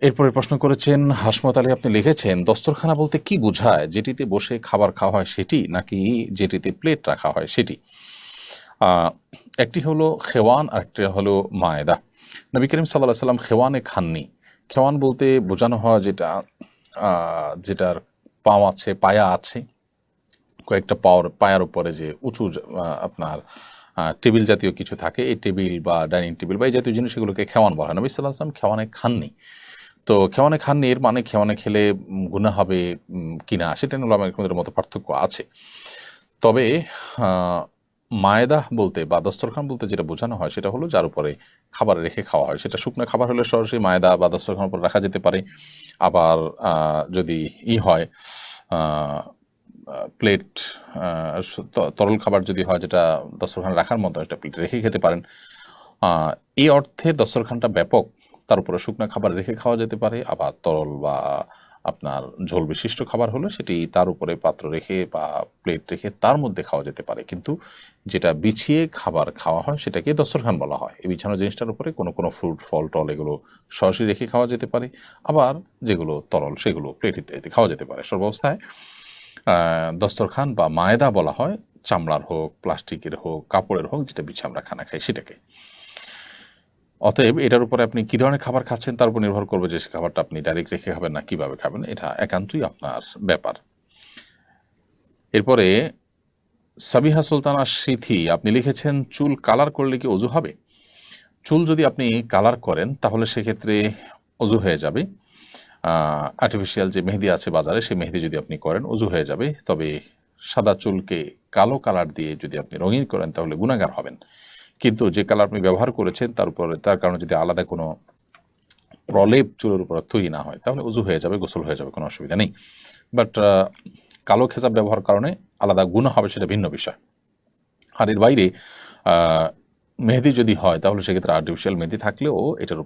এরপরে প্রশ্ন করেছেন হাসমত আলী, আপনি লিখেছেন দস্তরখানা বলতে কি বোঝায়? যেটিতে বসে খাবার খাওয়া হয় সেটি, নাকি যেটিতে প্লেট রাখা হয় সেটি? একটি হলো খেওয়ান আর একটি হলো মায়েদা। নবী করিম সাল্লাল্লাহু আলাইহি সাল্লাম খেওয়ানে খাননি। খেওয়ান বলতে বোঝানো হয় যেটার পাও আছে, পায়া আছে, কয়েকটা পায়ার উপরে যে উঁচু আপনার টেবিল জাতীয় কিছু থাকে, এই টেবিল বা ডাইনিং টেবিল বা এই জাতীয় জিনিস, এগুলোকে খেওয়ান বলা হয়। নবী সাল্লাল্লাহু আলাইহি সাল্লাম খেওয়ানে খাননি। তো খেওয়ানে খাননি এর মানে খেওয়ানে খেলে গুনাহ হবে কিনা, সেটা নিয়ে উলামাদের মতো পার্থক্য আছে। তবে মায়েদা বলতে বা দস্তরখান বলতে যেটা বোঝানো হয় সেটা হলো যার উপরে খাবার রেখে খাওয়া হয়। সেটা শুকনো খাবার হলে সরাসরি মায়েদা বা দস্তরখানের উপর রাখা যেতে পারে। আবার যদি হয় প্লেট, তরল খাবার যদি হয় যেটা দস্তরখানে রাখার মতো, একটা প্লেট রেখে খেতে পারেন। এই অর্থে দস্তরখানটা ব্যাপক। তার উপরে শুকনো খাবার রেখে খাওয়া যেতে পারে। আবার তরল বা আপনার ঝোল বিশিষ্ট খাবার হলে সেটি তার উপরে পাত্র রেখে বা প্লেট রেখে তার মধ্যে খাওয়া যেতে পারে। কিন্তু যেটা বিছিয়ে খাবার খাওয়া হয় সেটাকে দস্তরখান বলা হয়। এই বিছানো জিনিসটার উপরে কোনো কোনো ফ্রুট, ফল টল এগুলো সরাসরি রেখে খাওয়া যেতে পারে। আবার যেগুলো তরল সেগুলো প্লেটে খাওয়া যেতে পারে। সর্বাবস্থায় দস্তরখান বা মায়েদা বলা হয় চামড়ার হোক, প্লাস্টিকের হোক, কাপড়ের হোক, যেটা বিছে আমরা খানা খাই সেটাকে। অতএব এটার উপরে আপনি কী ধরনের খাবার খাচ্ছেন তার উপর নির্ভর করবে যে সে খাবারটা আপনি ডাইরেক্ট রেখে খাবেন না কীভাবে খাবেন, এটা একান্তই আপনার ব্যাপার। এরপরে সাবিহা সুলতানা সিথি, আপনি লিখেছেন চুল কালার করলে কি অজু হবে? চুল যদি আপনি কালার করেন তাহলে সেক্ষেত্রে অজু হয়ে যাবে। আর্টিফিশিয়াল যে মেহেদি আছে বাজারে, সেই মেহেদি যদি আপনি করেন অজু হয়ে যাবে। তবে সাদা চুলকে কালো কালার দিয়ে যদি আপনি রঙিন করেন তাহলে গুনাহগার হবেন। কিন্তু যে কালার আপনি ব্যবহার করেছেন তার কারণে যদি আলাদা কোনো প্রলেপ চুলের উপর তৈরি না হয় তাহলে অজু হয়ে যাবে, গোসল হয়ে যাবে, কোনো অসুবিধা নেই। বাট কালো খেজাব ব্যবহার কারণে আলাদা গুনাহ হবে, সেটা ভিন্ন বিষয়। আর এর বাইরে মেহেদি যদি হয় তাহলে সেক্ষেত্রে আর্টিফিশিয়াল মেহেদি থাকলেও এটার